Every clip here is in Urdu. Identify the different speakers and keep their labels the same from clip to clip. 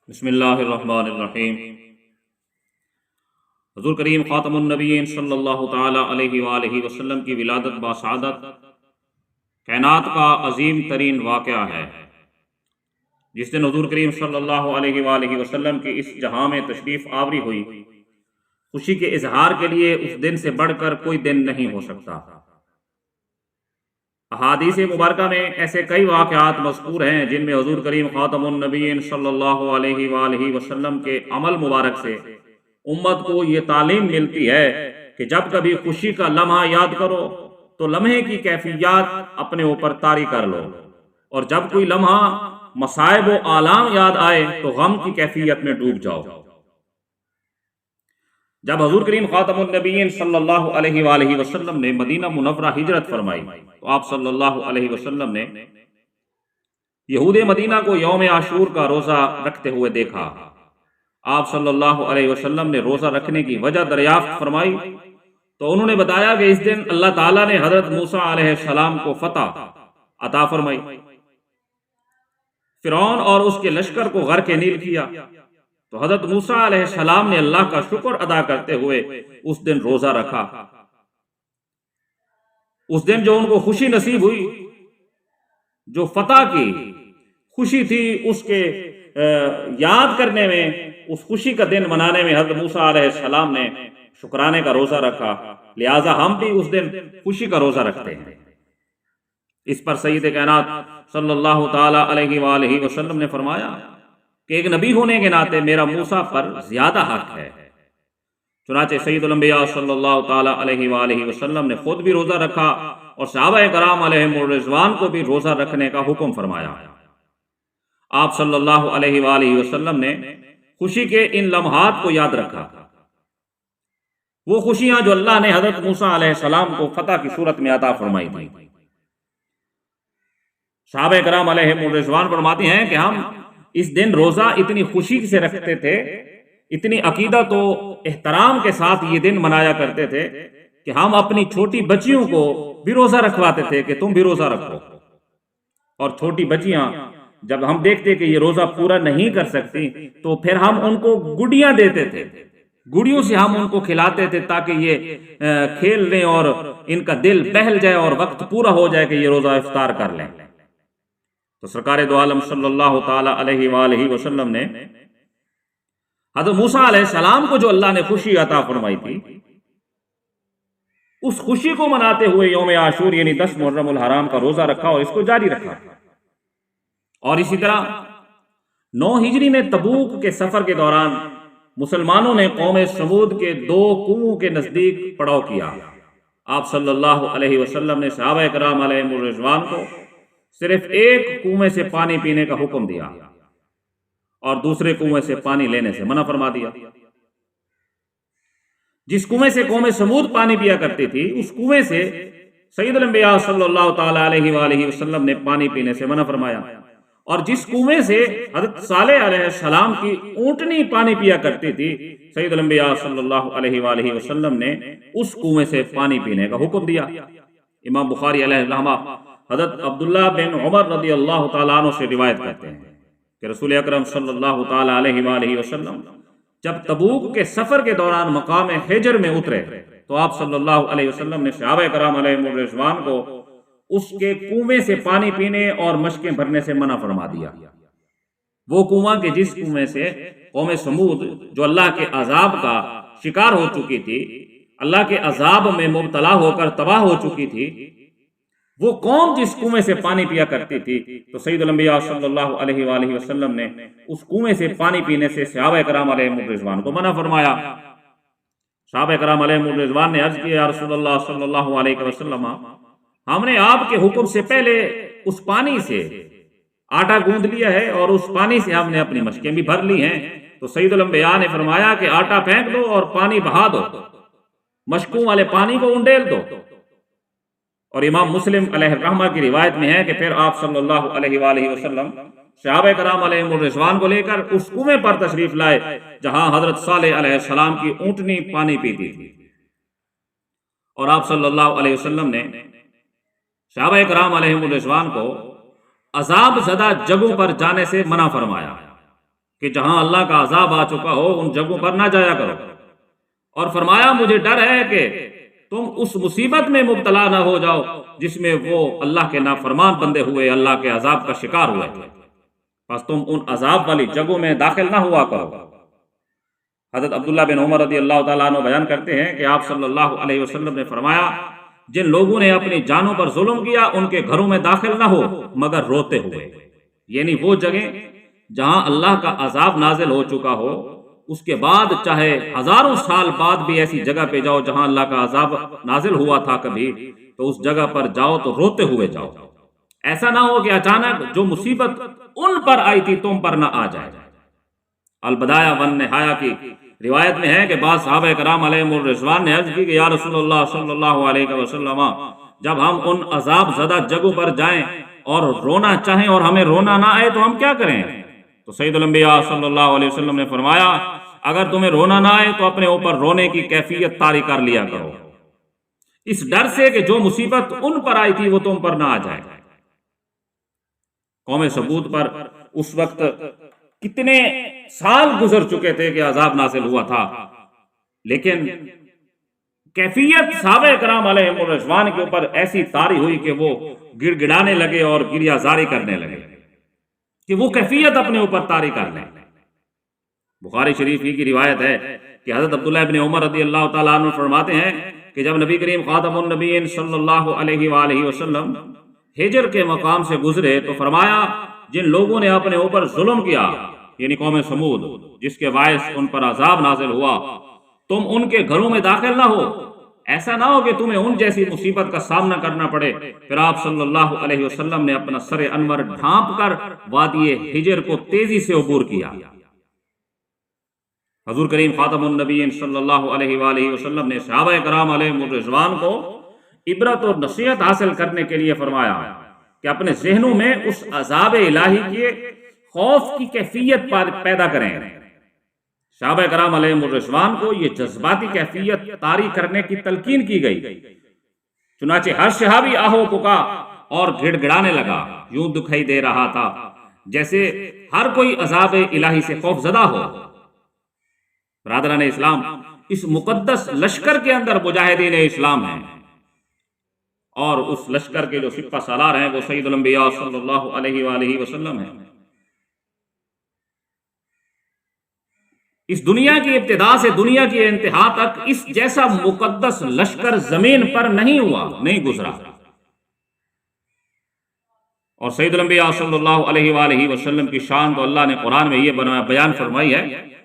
Speaker 1: بسم اللہ الرحمن الرحیم۔ حضور کریم خاتم النبیین صلی اللہ تعالی علیہ وآلہ وسلم کی ولادت باسعادت کائنات کا عظیم ترین واقعہ ہے۔ جس دن حضور کریم صلی اللہ علیہ وآلہ وسلم کی اس جہاں میں تشریف آوری ہوئی، خوشی کے اظہار کے لیے اس دن سے بڑھ کر کوئی دن نہیں ہو سکتا۔ احادیث مبارکہ میں ایسے کئی واقعات مذکور ہیں جن میں حضور کریم خاتم النبیین صلی اللہ علیہ وآلہ وسلم کے عمل مبارک سے امت کو یہ تعلیم ملتی ہے کہ جب کبھی خوشی کا لمحہ یاد کرو تو لمحے کی کیفیات اپنے اوپر طاری کر لو، اور جب کوئی لمحہ مصائب و آلام یاد آئے تو غم کی کیفیت میں ڈوب جاؤ۔ جب حضور کریم خاتم النبیین صلی اللہ علیہ وآلہ وسلم نے مدینہ منورہ ہجرت فرمائی تو آپ صلی اللہ علیہ وسلم نے یہود مدینہ کو یوم عاشور کا روزہ رکھتے ہوئے دیکھا۔ آپ صلی اللہ علیہ وسلم نے روزہ رکھنے کی وجہ دریافت فرمائی تو انہوں نے بتایا کہ اس دن اللہ تعالیٰ نے حضرت موسیٰ علیہ السلام کو فتح عطا فرمائی، فرعون اور اس کے لشکر کو غرق نیل کیا، تو حضرت موسیٰ علیہ السلام نے اللہ کا شکر ادا کرتے ہوئے اس دن روزہ رکھا۔ اس دن جو ان کو خوشی نصیب ہوئی، جو فتح کی خوشی تھی، اس کے یاد کرنے میں، اس خوشی کا دن منانے میں حضرت موسیٰ علیہ السلام نے شکرانے کا روزہ رکھا، لہٰذا ہم بھی اس دن خوشی کا روزہ رکھتے ہیں۔ اس پر سید کائنات صلی اللہ تعالی علیہ وآلہ وسلم نے فرمایا کہ ایک نبی ہونے کے ناطے میرا موسیٰ پر زیادہ حق ہے۔ چنانچہ سید الانبیاء صلی اللہ تعالی علیہ وآلہ وسلم نے خود بھی روزہ رکھا اور صحابہ کرام علیہم الرضوان کو بھی روزہ رکھنے کا حکم فرمایا۔ آپ صلی اللہ علیہ وآلہ وسلم نے خوشی کے ان لمحات کو یاد رکھا، وہ خوشیاں جو اللہ نے حضرت موسیٰ علیہ السلام کو فتح کی صورت میں عطا فرمائی تھی۔ صحابہ کرام علیہم الرضوان فرماتے ہیں کہ ہم اس دن روزہ اتنی خوشی سے رکھتے تھے، اتنی عقیدت و احترام کے ساتھ یہ دن منایا کرتے تھے کہ ہم اپنی چھوٹی بچیوں کو بھی روزہ رکھواتے تھے کہ تم بھی روزہ رکھو، اور چھوٹی بچیاں جب ہم دیکھتے کہ یہ روزہ پورا نہیں کر سکتی تو پھر ہم ان کو گڑیاں دیتے تھے، گڑیوں سے ہم ان کو کھلاتے تھے تاکہ یہ کھیل لیں اور ان کا دل بہل جائے اور وقت پورا ہو جائے کہ یہ روزہ افطار کر لیں۔ تو سرکار دو عالم صلی اللہ تعالی علیہ وآلہ وسلم نے حضرت موسیٰ علیہ السلام کو جو اللہ نے خوشی عطا فرمائی تھی، اس خوشی کو مناتے ہوئے یوم عاشور یعنی 10 محرم الحرام کا روزہ رکھا اور اس کو جاری رکھا۔ اور اسی طرح 9 ہجری میں تبوک کے سفر کے دوران مسلمانوں نے قوم سمود کے 2 کنووں کے نزدیک پڑاؤ کیا۔ آپ صلی اللہ علیہ وسلم نے صحابہ کرام علیہم الرضوان کو صرف ایک کنویں سے پانی پینے کا حکم دیا اور دوسرے کنویں سے پانی لینے سے منع فرما دیا۔ جس کنویں سے قوم سمود پانی پیا کرتی تھی، اس کنویں سے سید الانبیاء صلی اللہ تعالی علیہ وآلہ وسلم نے پانی پینے سے منع فرمایا، اور جس کنویں سے حضرت صالح علیہ السلام کی اونٹنی پانی پیا کرتی تھی، سید الانبیاء صلی اللہ علیہ وآلہ وسلم نے اس کنویں سے پانی پینے کا حکم دیا۔ امام بخاری علیہ الرحمہ حضرت عبداللہ بن عمر رضی اللہ تعالیٰ عنہ سے روایت کرتے ہیں کہ رسول اکرم صلی اللہ تعالیٰ علیہ وآلہ وسلم جب تبوک کے سفر کے دوران مقام حجر میں اترے تو آپ صلی اللہ علیہ وسلم نے صحابہ کرام علیہم الرضوان کو اس کے کنویں سے پانی پینے اور مشکیں بھرنے سے منع فرما دیا۔ وہ کنواں کہ جس کنویں سے قوم سمود جو اللہ کے عذاب کا شکار ہو چکی تھی، اللہ کے عذاب میں مبتلا ہو کر تباہ ہو چکی تھی، وہ قوم جس کنویں سے پانی پیا کرتی تھی، تو سید الانبیاء صلی اللہ علیہ وآلہ وسلم نے اس کنویں سے پانی پینے سے صحابہ کرام علیہم الرضوان کو منع فرمایا۔ صحابہ کرام علیہم الرضوان نے عرض کیا، یا رسول اللہ صلی اللہ علیہ وسلم، ہم نے آپ کے حکم سے پہلے اس پانی سے آٹا گوندھ لیا ہے اور اس پانی سے ہم نے اپنی مشکیں بھی بھر لی ہیں۔ تو سید الانبیاء نے فرمایا کہ آٹا پھینک دو اور پانی بہا دو، مشکوں والے پانی کو انڈیل دو۔ اور امام مسلم علیہ الرحمہ کی روایت میں ہے کہ پھر آپ صلی اللہ علیہ وآلہ وسلم صحابہ کرام علیہم الرضوان کو لے کر اس کنویں پر تشریف لائے جہاں حضرت صالح علیہ السلام کی اونٹنی پانی پیتی تھی، اور آپ صلی اللہ علیہ وسلم نے صحابہ کرام علیہم الرضوان کو عذاب زدہ جگہوں پر جانے سے منع فرمایا کہ جہاں اللہ کا عذاب آ چکا ہو ان جگہوں پر نہ جایا کرو، اور فرمایا مجھے ڈر ہے کہ تم اس مصیبت میں مبتلا نہ ہو جاؤ جس میں وہ اللہ کے نافرمان بندے ہوئے اللہ کے عذاب کا شکار ہوئے تھے، بس تم ان عذاب والی جگہوں میں داخل نہ ہوا کرو۔ حضرت عبداللہ بن عمر رضی اللہ تعالیٰ عنہ بیان کرتے ہیں کہ آپ صلی اللہ علیہ وسلم نے فرمایا جن لوگوں نے اپنی جانوں پر ظلم کیا ان کے گھروں میں داخل نہ ہو مگر روتے ہوئے، یعنی وہ جگہ جہاں اللہ کا عذاب نازل ہو چکا ہو اس کے بعد چاہے ہزاروں سال بعد بھی ایسی جگہ پہ جاؤ جہاں اللہ کا عذاب نازل ہوا تھا کبھی، تو اس جگہ پر جاؤ تو روتے ہوئے جاؤ، ایسا نہ ہو کہ اچانک جو مصیبت ان پر آئی تھی تم پر نہ آ جائے۔ البدایہ والنہایہ کی روایت میں ہے کہ بعض صحابہ کرام علیہم الرضوان نے عرض کی کہ یا رسول اللہ صلی اللہ علیہ وسلم جب ہم ان عذاب زدہ جگہوں پر جائیں اور رونا چاہیں اور ہمیں رونا نہ آئے تو ہم کیا کریں؟ تو سید الانبیاء صلی اللہ علیہ وسلم نے فرمایا اگر تمہیں رونا نہ آئے تو اپنے اوپر رونے کی کیفیت طاری کر لیا کرو، اس ڈر سے کہ جو مصیبت ان پر آئی تھی وہ تم پر نہ آ جائے۔ قوم ثمود پر اس وقت کتنے سال گزر چکے تھے کہ عذاب نازل ہوا تھا، لیکن کیفیت صحابہ کرام علیہم الرضوان کے اوپر ایسی طاری ہوئی کہ وہ گڑ گڑانے لگے اور گریہ زاری کرنے لگے کہ وہ کیفیت اپنے اوپر طاری کر لیں۔ بخاری شریف ہی کی روایت ہے کہ حضرت عبداللہ ابن عمر رضی اللہ تعالیٰ عنہ فرماتے ہیں کہ جب نبی کریم خاتم النبیین صلی اللہ علیہ وآلہ وسلم ہجر کے مقام سے گزرے تو فرمایا جن لوگوں نے اپنے اوپر ظلم کیا یعنی قوم ثمود جس کے باعث ان پر عذاب نازل ہوا، تم ان کے گھروں میں داخل نہ ہو، ایسا نہ ہو کہ تمہیں ان جیسی مصیبت کا سامنا کرنا پڑے۔ پھر آپ صلی اللہ علیہ وسلم نے اپنا سر انور ڈھانپ کر وادی ہجر کو تیزی سے عبور کیا۔ حضور کریم خاتم النبیین صلی اللہ علیہ وآلہ وسلم نے صحابہ کرام علیہم الرضوان کو عبرت اور نصیحت حاصل کرنے کے لیے فرمایا کہ اپنے ذہنوں میں اس عذاب الہی کے خوف کی کیفیت پیدا کریں۔ صحابہ کرام علیہم الرضوان کو یہ جذباتی کیفیت طاری کرنے کی تلقین کی گئی، چنانچہ ہر صحابی آہو پکا اور گڑ گڑانے لگا، یوں دکھائی دے رہا تھا جیسے ہر کوئی عذاب الہی سے خوف زدہ ہو۔ برادران اسلام، اس مقدس لشکر کے اندر مجاہدین اسلام ہیں، اور اس لشکر کے جو سپہ سالار ہیں وہ سید الانبیاء صلی اللہ علیہ وآلہ وسلم ہیں۔ اس دنیا کی ابتدا سے دنیا کی انتہا تک اس جیسا مقدس لشکر زمین پر نہیں ہوا، نہیں گزرا۔ اور سید الانبیاء صلی اللہ علیہ وآلہ وسلم کی شان تو اللہ نے قرآن میں یہ بیان فرمائی ہے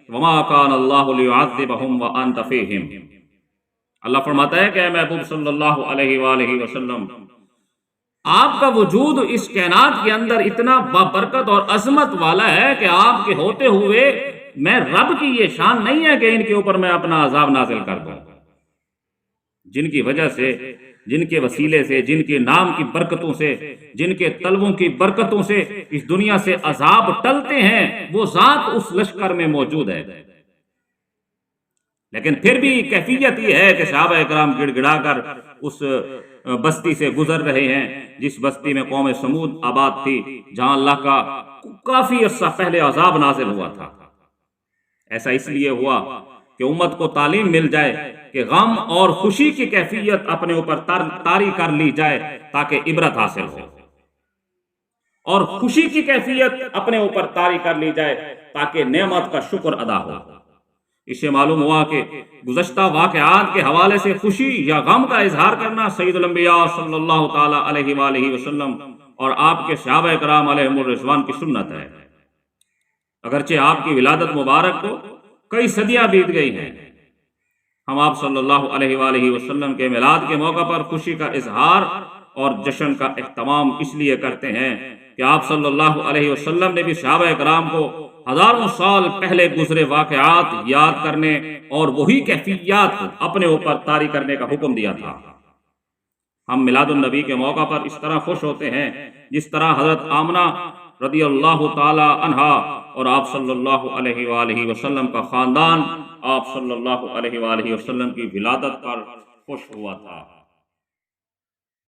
Speaker 1: وَمَا كَانَ اللَّهُ لِيُعَذِّبَهُمْ وَأَنْتَ فِيهِمْ۔ اللہ فرماتا ہے کہ اے محبوب صلی اللہ علیہ وآلہ وسلم آپ کا وجود اس کائنات کے اندر اتنا بابرکت اور عظمت والا ہے کہ آپ کے ہوتے ہوئے میں رب کی یہ شان نہیں ہے کہ ان کے اوپر میں اپنا عذاب نازل کر دوں۔ جن کی وجہ سے، جن کے وسیلے سے، جن کے نام کی برکتوں سے، جن کے طلبوں کی برکتوں سے اس دنیا سے عذاب ٹلتے ہیں، وہ ذات اس لشکر میں موجود ہے۔ لیکن پھر بھی کیفیت یہ ہے کہ صحابہ اکرام گڑ گڑا کر اس بستی سے گزر رہے ہیں جس بستی میں قوم ثمود آباد تھی، جہاں اللہ کا کافی عرصہ پہلے عذاب نازل ہوا تھا۔ ایسا اس لیے ہوا کہ امت کو تعلیم مل جائے کہ غم اور خوشی کی کیفیت اپنے اوپر طاری کر لی جائے تاکہ عبرت حاصل ہو، اور خوشی کی کیفیت اپنے اوپر طاری کر لی جائے تاکہ نعمت کا شکر ادا ہو۔ اس سے معلوم ہوا کہ گزشتہ واقعات کے حوالے سے خوشی یا غم کا اظہار کرنا سید الانبیاء صلی اللہ تعالی علیہ وآلہ وسلم اور آپ کے صحابہ کرام علیہم الرضوان کی سنت ہے۔ اگرچہ آپ کی ولادت مبارک کو کئی صدیاں بیت گئی ہیں، ہم آپ صلی اللہ علیہ وآلہ وسلم کے میلاد کے موقع پر خوشی کا اظہار اور جشن کا اہتمام اس لیے کرتے ہیں کہ آپ صلی اللہ علیہ وسلم نے بھی صحابہ کرام کو ہزاروں سال پہلے گزرے واقعات یاد کرنے اور وہی کیفیات اپنے اوپر طاری کرنے کا حکم دیا تھا۔ ہم میلاد النبی کے موقع پر اس طرح خوش ہوتے ہیں جس طرح حضرت آمنہ رضی اللہ تعالی عنہا اور آپ صلی اللہ علیہ وآلہ وسلم کا خاندان آپ صلی اللہ علیہ وآلہ وسلم کی ولادت پر خوش ہوا تھا۔